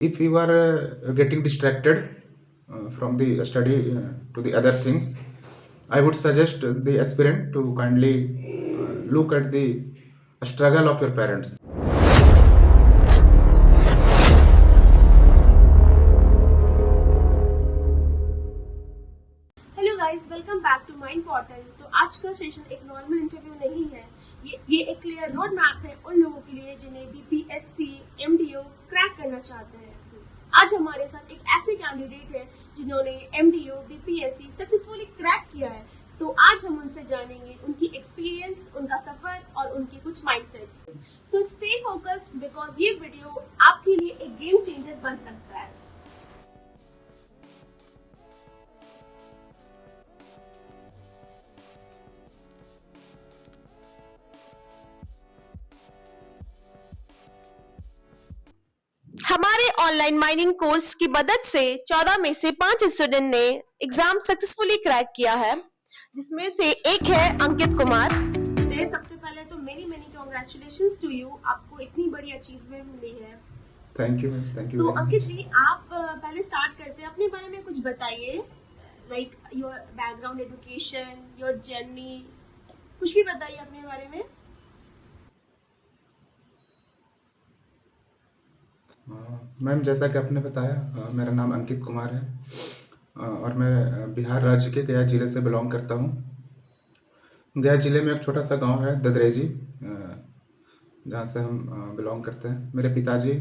If you are getting distracted from the study to the other things, I would suggest the aspirant to kindly look at the struggle of your parents. Hello guys, welcome back to Mind Portal. तो आज का session एक normal interview नहीं है, ये एक clear road map है उन लोगों के लिए जिन्हें बीपीएससी एमडीओ क्रैक करना चाहते हैं। आज हमारे साथ एक ऐसे कैंडिडेट है जिन्होंने एमडीओ बीपीएससी सक्सेसफुली क्रैक किया है। तो आज हम उनसे जानेंगे उनकी एक्सपीरियंस, उनका सफर और उनके कुछ mindsets. So stay focused because ये वीडियो आपके लिए एक गेम चेंजर बन सकता है। हमारे ऑनलाइन माइनिंग कोर्स की मदद से 14 में से 5 स्टूडेंट ने एग्जाम सक्सेसफुली क्रैक किया है, जिसमें से एक है अंकित कुमार। सबसे पहले तो मेनी कांग्रेचुलेशंस टू यू, आपको इतनी बड़ी अचीवमेंट मिली है। Thank you ma'am, thank you. तो अंकित जी, आप पहले स्टार्ट करते हैं, अपने बारे में कुछ बताइए, like your background, education, your journey, कुछ भी बताइए अपने बारे में। मैम, जैसा कि आपने बताया, मेरा नाम अंकित कुमार है और मैं बिहार राज्य के गया जिले से बिलोंग करता हूँ। गया जिले में एक छोटा सा गांव है ददरेजी, जहाँ से हम बिलोंग करते हैं। मेरे पिताजी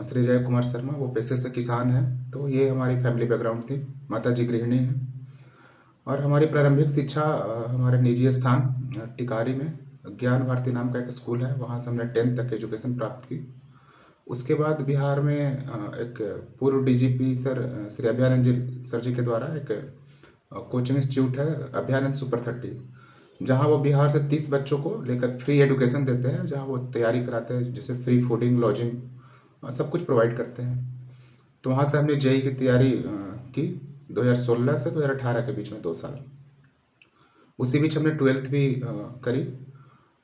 श्री जय कुमार शर्मा, वो पेशे से किसान हैं। तो ये हमारी फैमिली बैकग्राउंड थी। माताजी गृहिणी हैं और हमारी प्रारंभिक शिक्षा हमारे निजी स्थान टिकारी में ज्ञान भारती नाम का एक स्कूल है, वहाँ से हमने 10th तक एजुकेशन प्राप्त की। उसके बाद बिहार में एक पूर्व DGP sir Shri Abhayanand sir ji के द्वारा एक कोचिंग इंस्टीट्यूट है, अभयानंद सुपर 30, जहाँ वो बिहार से 30 बच्चों को लेकर फ्री एजुकेशन देते हैं, जहाँ वो तैयारी कराते हैं, जैसे फ्री फूडिंग, लॉजिंग, सब कुछ प्रोवाइड करते हैं। तो वहाँ से हमने जेई की तैयारी की 2016 से 2018 के बीच में 2 साल। उसी बीच हमने 12th भी करी।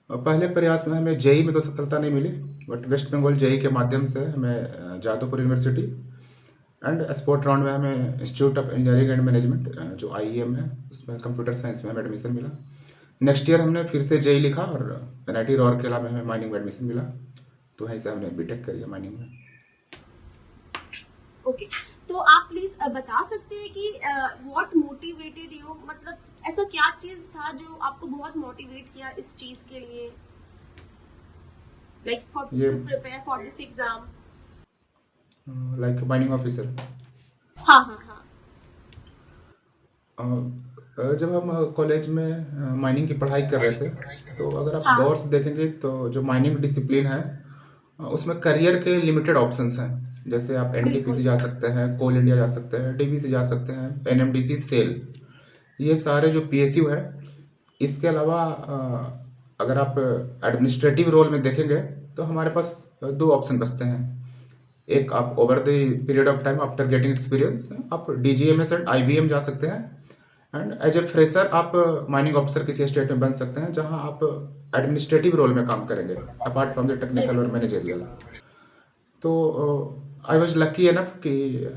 पहले प्रयास में हमें जेई में तो सफलता नहीं मिली, बट वेस्ट बंगाल जेई के माध्यम से हमें Jadavpur university and sport round में हमें institute of engineering and management जो आईईएम है, उसमें कंप्यूटर साइंस में हमें एडमिशन मिला। नेक्स्ट ईयर हमने फिर से जेई लिखा और एनआईटी राउरकेला में हमें माइनिंग में एडमिशन मिला। तो वहीं से हमने बीटेक करी है माइनिंग में। ओके, तो आप प्लीज बता सकते हैं कि व्हाट मोटिवेटेड यू, मतलब ऐसा क्या चीज था जो आपको बहुत मोटिवेट किया इस चीज के लिए, like for to prepare for this exam, like mining officer. हाँ हाँ हाँ। जब हम कॉलेज में माइनिंग की पढ़ाई कर रहे थे, तो अगर आप गौर से देखेंगे तो जो माइनिंग डिसिप्लिन है उसमें करियर के लिमिटेड ऑप्शंस हैं। जैसे आप एनटीपीसी जा सकते हैं, कोल इंडिया जा सकते हैं, डीवीसी जा सकते हैं, एनएमडीसी, सेल, ये सारे जो पीएसयू है। इसके अलावा अगर आप एडमिनिस्ट्रेटिव रोल में देखेंगे तो हमारे पास 2 ऑप्शन बचते हैं। एक, आप over the period of time after getting experience आप डीजीएमएस एंड आईबीएम जा सकते हैं, एंड एज ए फ्रेशर आप माइनिंग ऑफिसर किसी स्टेट में बन सकते हैं, जहां आप एडमिनिस्ट्रेटिव रोल में काम करेंगे अपार्ट फ्रॉम द टेक्निकल और मैनेजरियल। तो आई वॉज लकी एनफ कि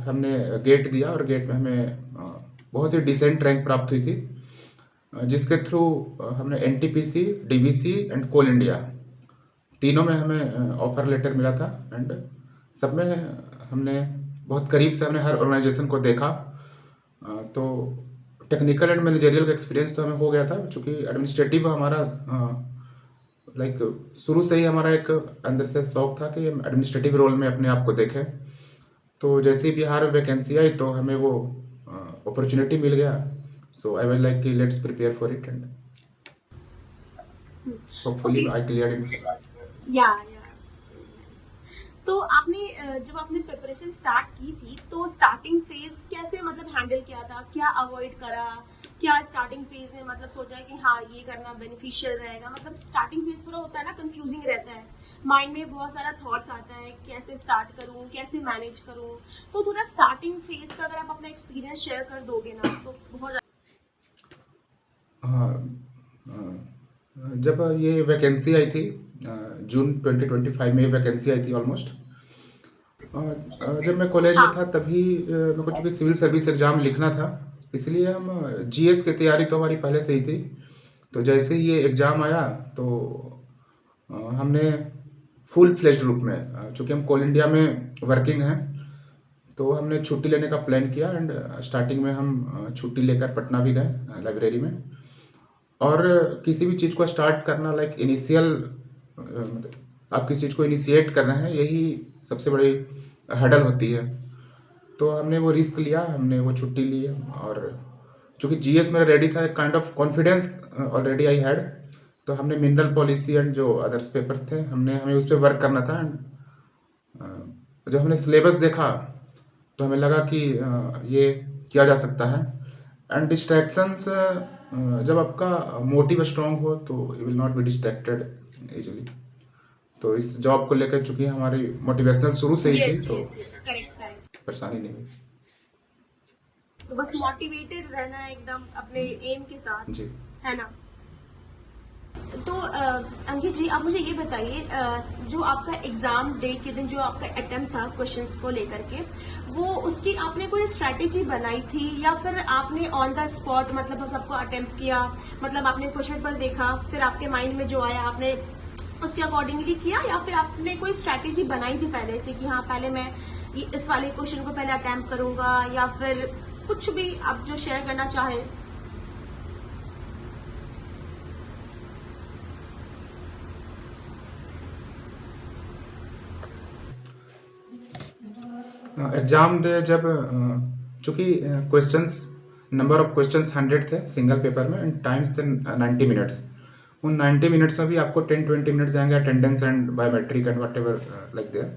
हमने गेट दिया और गेट में हमें बहुत ही डिसेंट रैंक प्राप्त हुई थी, जिसके थ्रू हमने NTPC, DVC and Coal India तीनों में हमें ऑफर लेटर मिला था। एंड सब में हमने बहुत करीब से हमने हर ऑर्गेनाइजेशन को देखा। तो टेक्निकल एंड मैनेजरियल का एक्सपीरियंस तो हमें हो गया था, चूँकि एडमिनिस्ट्रेटिव हमारा लाइक शुरू से ही हमारा एक अंदर से शौक था कि हम एडमिनिस्ट्रेटिव रोल में अपने आप को देखें। तो जैसे ही बिहार में वैकेंसी आई तो हमें वो अपॉर्चुनिटी मिल गया। सो आई वाज लाइक कि let's prepare for it and hopefully I clear in. या तो आपने जब आपने प्रिपरेशन स्टार्ट की थी तो स्टार्टिंग फेज कैसे मतलब हैंडल किया था, क्या अवॉइड करा, क्या स्टार्टिंग फेज में मतलब सोचा कि हाँ ये करना बेनिफिशियल रहेगा? मतलब स्टार्टिंग फेज थोड़ा होता है ना, कंफ्यूजिंग रहता है, माइंड में बहुत सारा थॉट्स आता है, कैसे स्टार्ट करूँ, कैसे मैनेज करूँ। तो थोड़ा स्टार्टिंग फेज का अगर आप अपना एक्सपीरियंस शेयर कर दोगे ना तो बहुत। हाँ, जब ये वैकेंसी आई थी जून 2025 में वैकेंसी आई थी ऑलमोस्ट, जब मैं कॉलेज में हाँ। था तभी मेरे को चूँकि सिविल सर्विस एग्ज़ाम लिखना था, इसलिए हम जीएस की तैयारी तो हमारी पहले से ही थी। तो जैसे ही ये एग्ज़ाम आया तो हमने फुल फ्लेज्ड रूप में चूँकि हम कोल इंडिया में वर्किंग हैं, तो हमने छुट्टी लेने का प्लान किया एंड स्टार्टिंग में हम छुट्टी लेकर पटना भी गए लाइब्रेरी में। और किसी भी चीज़ को स्टार्ट करना लाइक इनिशियल मतलब आप किसी चीज़ को इनिशिएट कर रहे हैं, यही सबसे बड़ी हर्डल होती है। तो हमने वो रिस्क लिया, हमने वो छुट्टी ली और चूँकि जीएस मेरा रेडी था, एक kind of confidence already I had, तो हमने मिनरल पॉलिसी एंड जो अदर्स पेपर्स थे हमें उस पर वर्क करना था। एंड जब हमने सिलेबस देखा तो हमें लगा कि ये किया जा सकता है। एंड डिस्ट्रैक्शंस जब आपका मोटिव स्ट्रांग हो तो you will not be distracted easily. तो इस जॉब को लेकर चूंकि हमारी मोटिवेशनल शुरू से ही थी, यस तो यस यस, करेक्ट करेक्ट। परेशानी नहीं हुई। तो बस मोटिवेटेड रहना है एकदम अपने एम के साथ, जी। है ना। तो अंकित जी, आप मुझे ये बताइए, जो आपका एग्जाम डे के दिन जो आपका अटेम्प्ट था क्वेश्चंस को लेकर के, वो उसकी आपने कोई स्ट्रैटेजी बनाई थी या फिर आपने ऑन द स्पॉट मतलब सबको अटेम्प्ट किया, मतलब आपने क्वेश्चन पर देखा फिर आपके माइंड में जो आया आपने उसके अकॉर्डिंगली किया, या फिर आपने कोई स्ट्रैटेजी बनाई थी पहले से कि हाँ पहले मैं इस वाले क्वेश्चन को पहले अटेम्प्ट करूंगा, या फिर कुछ भी आप जो शेयर करना चाहे। एग्ज़ाम डे जब चूँकि क्वेश्चंस नंबर ऑफ क्वेश्चंस 100 थे सिंगल पेपर में एंड टाइम्स थे 90 मिनट्स। उन 90 मिनट्स में भी आपको 10-20 मिनट्स जाएंगे attendance and biometric and whatever like there.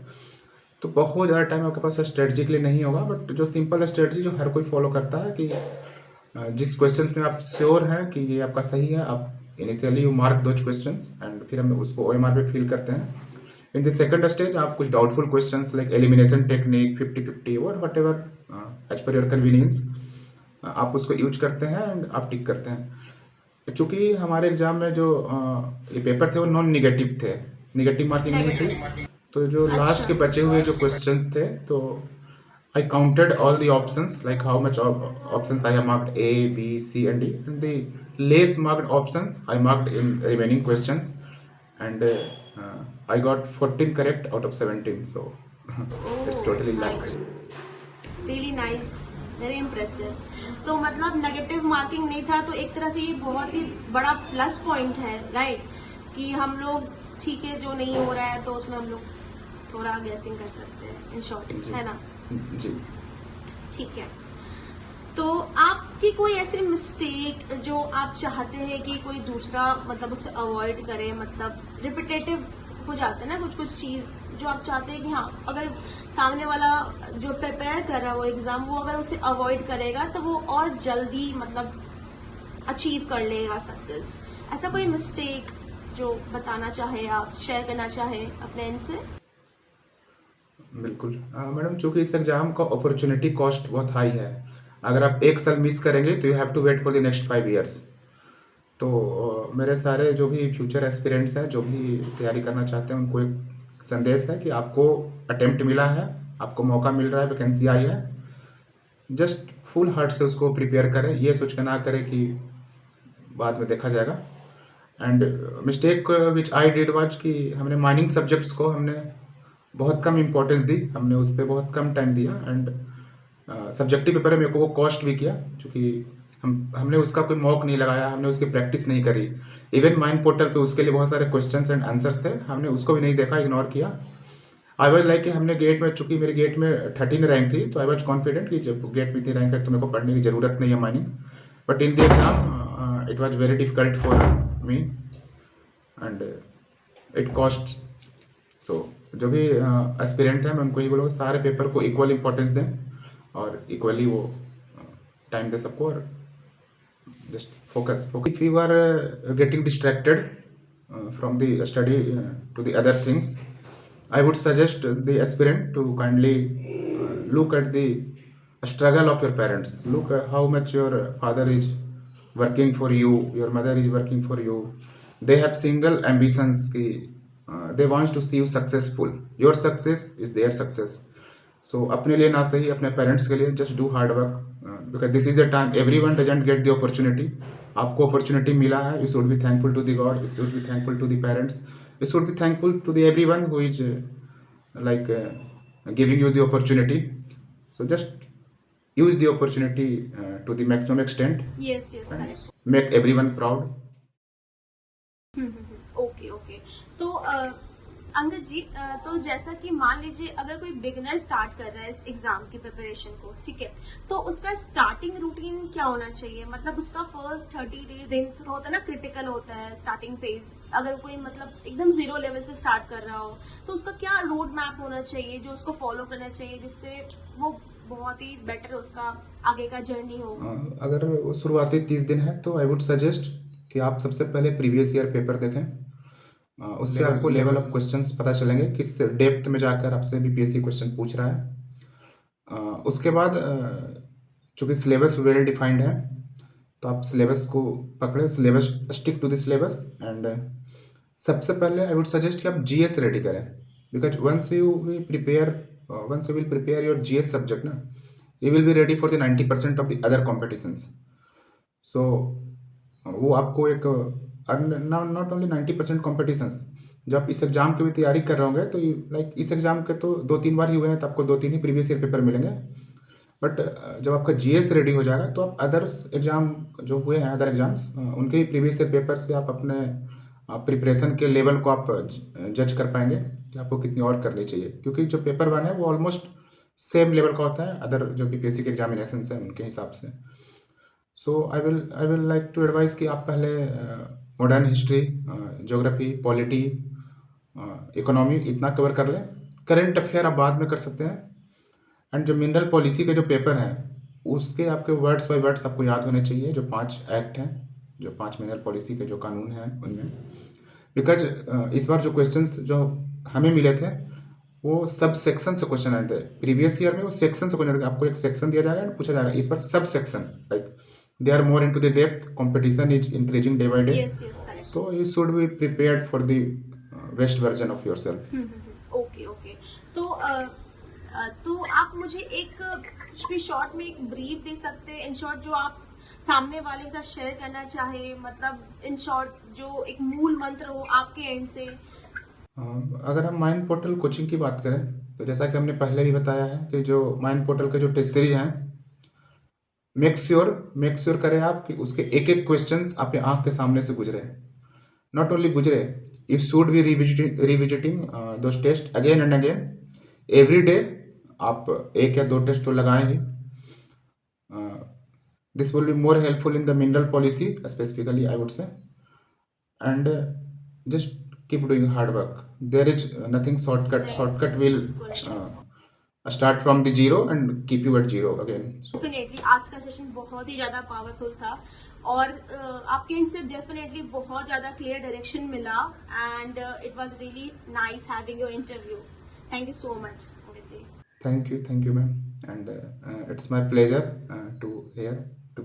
तो बहुत ज़्यादा टाइम आपके पास स्ट्रेटजी के लिए नहीं होगा, बट जो सिंपल स्ट्रेटजी जो हर कोई फॉलो करता है कि जिस क्वेश्चंस में आप श्योर हैं कि ये आपका सही है, आप initially you mark those questions and फिर हम उसको ओएमआर पे फिल करते हैं। इन द सेकंड स्टेज आप कुछ doubtful questions like elimination technique 50-50 और whatever as per your convenience आप उसको यूज करते हैं एंड आप टिक करते हैं। चूँकि हमारे एग्जाम में जो ये पेपर थे वो नॉन निगेटिव थे, निगेटिव मार्किंग नहीं थी। तो जो लास्ट के बचे हुए जो क्वेश्चंस थे, तो I counted all the options, like how much options I have marked A, B, C, and D, and the less marked options I marked in remaining questions, and I got 14 correct out of 17. So it's totally luck. Really nice, very impressive. तो मतलब negative marking नहीं था, तो एक तरह से ये बहुत ही बड़ा प्लस पॉइंट है, राइट, कि हम लोग ठीक है जो नहीं हो रहा है तो उसमें हम लोग थोड़ा गैसिंग कर सकते हैं, इन शॉर्ट, है ना। जी ठीक है। तो आपकी कोई ऐसी मिस्टेक जो आप चाहते हैं कि कोई दूसरा मतलब उसे अवॉइड करे, मतलब रिपीटेटिव हो जाता है ना कुछ कुछ चीज जो आप चाहते हैं कि हाँ अगर सामने वाला जो प्रिपेयर कर रहा है वो एग्जाम, वो अगर उसे अवॉइड करेगा तो वो और जल्दी मतलब अचीव कर लेगा सक्सेस। ऐसा कोई मिस्टेक जो बताना चाहे आप, शेयर करना चाहे अपने एंड से? बिल्कुल मैडम, चूँकि इस एग्ज़ाम का अपॉर्चुनिटी कॉस्ट बहुत हाई है। अगर आप एक साल मिस करेंगे तो you have to wait for the next 5 years. तो मेरे सारे जो भी फ्यूचर एस्पिरेंट्स हैं, जो भी तैयारी करना चाहते हैं, उनको एक संदेश है कि आपको अटेम्प्ट मिला है, आपको मौका मिल रहा है, वैकेंसी आई है, जस्ट फुल हार्ट से उसको प्रिपेयर करें। ये सोच के ना करें कि बाद में देखा जाएगा। And mistake which I did was कि हमने माइनिंग सब्जेक्ट्स को हमने बहुत कम इम्पोर्टेंस दी, हमने उस पर बहुत कम टाइम दिया। एंड सब्जेक्टिव पेपर में मेरे को वो कॉस्ट भी किया, क्योंकि हमने उसका कोई मॉक नहीं लगाया, हमने उसकी प्रैक्टिस नहीं करी। इवन माइंड पोर्टल पे उसके लिए बहुत सारे क्वेश्चंस एंड आंसर्स थे, हमने उसको भी नहीं देखा, इग्नोर किया। आई वॉज लाइक कि हमने गेट में, चूँकि मेरी गेट में 13 रैंक थी, तो आई वॉज कॉन्फिडेंट कि जब गेट में इतनी रैंक है तो मेरे को पढ़ने की ज़रूरत नहीं है mining. But in the exam it was very difficult for me and it cost. So जो भी एस्पिरेंट है, मैं उनको ही बोलूँगा सारे पेपर को इक्वल इंपॉर्टेंस दें और इक्वली वो टाइम दे सबको, और just focus. If you are getting distracted from the study to the other things, I would suggest the aspirant to kindly look at the struggle of your parents. Look at how much your father is working for you, your mother is working for you. They have single ambitions. They want to see you successful. Your success is their success. सो अपने लिए ना सही, अपने parents के लिए just do hard work, because this is the time everyone doesn't get the opportunity. आपको opportunity मिला है, you should be thankful to the God, you should be thankful to the parents, you should be thankful to the everyone who is like giving you the opportunity. So just use the opportunity to the maximum extent Yes, yes, and correct. make everyone proud. Okay okay. तो अंगद जी, तो जैसा कि मान लीजिए अगर कोई beginner start कर रहा है इस एग्जाम की प्रिपरेशन को, ठीक है, तो उसका स्टार्टिंग रूटीन क्या होना चाहिए? मतलब उसका फर्स्ट 30 डेज दिन होता है ना, क्रिटिकल होता है स्टार्टिंग फेज. अगर कोई मतलब एकदम जीरो लेवल से स्टार्ट कर रहा हो, तो उसका क्या रोड मैप होना चाहिए जो उसको फॉलो करना चाहिए, जिससे वो बहुत ही बेटर उसका आगे का जर्नी हो? अगर वो शुरुआती 30 दिन है तो आई वुड सजेस्ट कि आप सबसे पहले प्रीवियस ईयर पेपर देखें. उससे आपको लेवल ऑफ क्वेश्चंस पता चलेंगे, किस डेप्थ में जाकर आपसे बीपीएससी क्वेश्चन पूछ रहा है. उसके बाद चूंकि सिलेबस वेल डिफाइंड है, तो आप सिलेबस को पकड़े, syllabus, stick to the syllabus. And सबसे पहले आई वुड सजेस्ट कि आप जीएस रेडी करें, because once you will prepare your GS subject ना, you will be ready for the 90% of the other competitions. So वो आपको एक नॉट ओनली 90% कॉम्पिटिशन्स, जब आप इस एग्जाम की भी तैयारी कर रहे होंगे तो लाइक इस एग्जाम के तो 2-3 बार ही हुए हैं, तो आपको 2-3 ही प्रीवियस ईयर पेपर मिलेंगे. बट जब आपका जीएस रेडी हो जाएगा तो आप अदर्स एग्जाम जो हुए हैं, अदर एग्जाम्स, उनके प्रीवियस ईयर पेपर से आप अपने प्रिपरेशन के लेवल को आप जज कर पाएंगे कि आपको कितनी और करनी चाहिए, क्योंकि जो पेपर वन है वो ऑलमोस्ट सेम लेवल का होता है अदर जो बीपीएससी के एग्जामिनेशन है उनके हिसाब से. So I will like to advise कि आप पहले modern history, geography, polity, economy इतना कवर कर लें. करेंट अफेयर आप बाद में कर सकते हैं. एंड जो मिनरल पॉलिसी के जो पेपर हैं उसके आपके वर्ड्स बाय वर्ड्स आपको याद होने चाहिए, जो 5 एक्ट हैं, जो 5 मिनरल पॉलिसी के जो कानून हैं उनमें. बिकॉज इस बार जो क्वेश्चंस जो हमें मिले थे वो सब सेक्शन से क्वेश्चन आए थे. प्रीवियस ईयर में वो सेक्शन से क्वेश्चन, आपको एक सेक्शन दिया जाएगा, पूछा जाएगा. इस बार सब section, like they are more into the depth, competition is increasing day by day. Yes, yes, correct. तो you should be prepared for the best version of yourself. Okay okay. तो तो आप मुझे एक कुछ भी शॉर्ट में एक ब्रीफ दे सकते हैं, इन शॉर्ट, जो आप सामने वाले के साथ शेयर करना चाहे, मतलब इन शॉर्ट जो एक मूल मंत्र हो आपके एंड से? अगर हम माइंड पोर्टल कोचिंग की बात करें तो जैसा कि हमने पहले भी बताया है कि जो माइंड पोर्टल के जो टेस्ट सीरीज हैं, मेक श्योर करें आप कि उसके एक एक क्वेश्चंस आपके आंख के सामने से गुजरे. नॉट ओनली गुजरे, you should be revisiting those test again and again every day. आप 1 या 2 टेस्ट तो लगाएं ही. This will be more helpful in the mineral policy specifically, I would say. And just keep doing hard work. There is nothing shortcut will start from the zero and keep you at zero again. So definitely आज का session बहुत ही ज्यादा powerful था और आपके and से definitely बहुत ज्यादा क्लियर डायरेक्शन मिला and it was really nice having your interview. Thank you so much Amit ji. thank you ma'am, and it's my pleasure to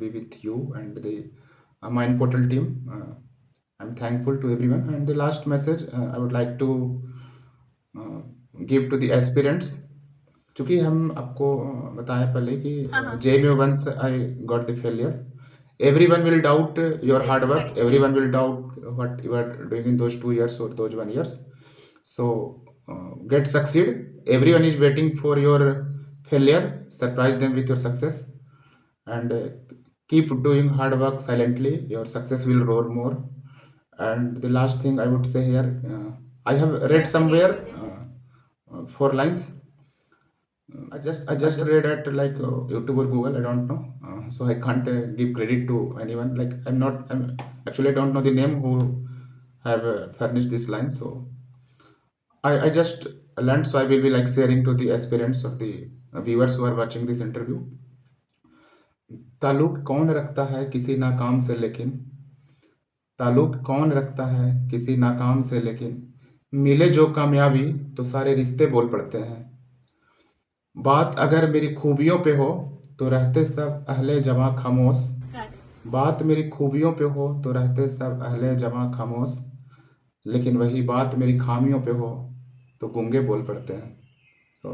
be with you and the Mind Portal team. I'm thankful to everyone. And the last message I would like to give to the aspirants. चूँकि हम आपको बताएं पहले कि जे में once I got the failure, everyone will doubt your hard work, everyone will doubt what you are doing in those 2 years or those 1 years. So get succeed. Everyone is waiting for your failure. Surprise them with your success and keep doing hard work silently. Your success will roar more. And the last thing I would say here, I have read somewhere 4 lines. I just read at like YouTube or Google, I don't know. So I can't give credit to anyone. Like I'm actually I don't know the name who have furnished this line. So I just learned. So I will be like sharing to the aspirants or the viewers who are watching this interview. ताल्लुक कौन रखता है किसी नाकाम से, लेकिन ताल्लुक कौन रखता है किसी नाकाम से, लेकिन मिले जो कामयाबी तो सारे रिश्ते बोल पड़ते हैं. बात अगर मेरी खूबियों पे हो तो रहते सब अहले जवां खामोश. बात मेरी खूबियों पे हो तो रहते सब अहले जवां खामोश, लेकिन वही बात मेरी खामियों पे हो तो गूंगे बोल पड़ते हैं. सो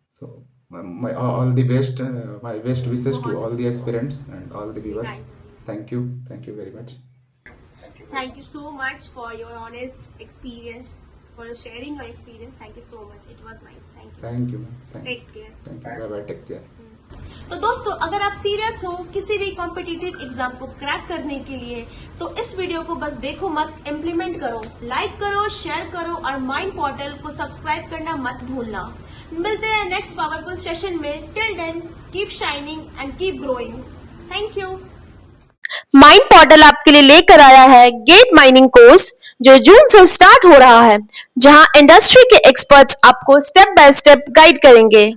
So all the best, my best wishes to all the बहुत aspirants and all the viewers. right. Thank you very much. Thank you so much for your honest experience, for sharing your experience. Thank you so much. It was nice. Thank you. Thank you, ma'am. Thank you. Take care. Thank you. Bye bye. Take care. तो दोस्तों, अगर आप serious हो किसी भी competitive exam को crack करने के लिए, तो इस वीडियो को बस देखो मत, इम्प्लीमेंट करो, लाइक करो, शेयर करो और माइंड पोर्टल को सब्सक्राइब करना मत भूलना। मिलते हैं नेक्स्ट पावरफुल सेशन में। Till then keep shining and keep growing. Thank you. Mind Portal आपके लिए लेकर आया है गेट माइनिंग कोर्स, जो जून से स्टार्ट हो रहा है, जहां इंडस्ट्री के एक्सपर्ट्स आपको स्टेप बाय स्टेप गाइड करेंगे।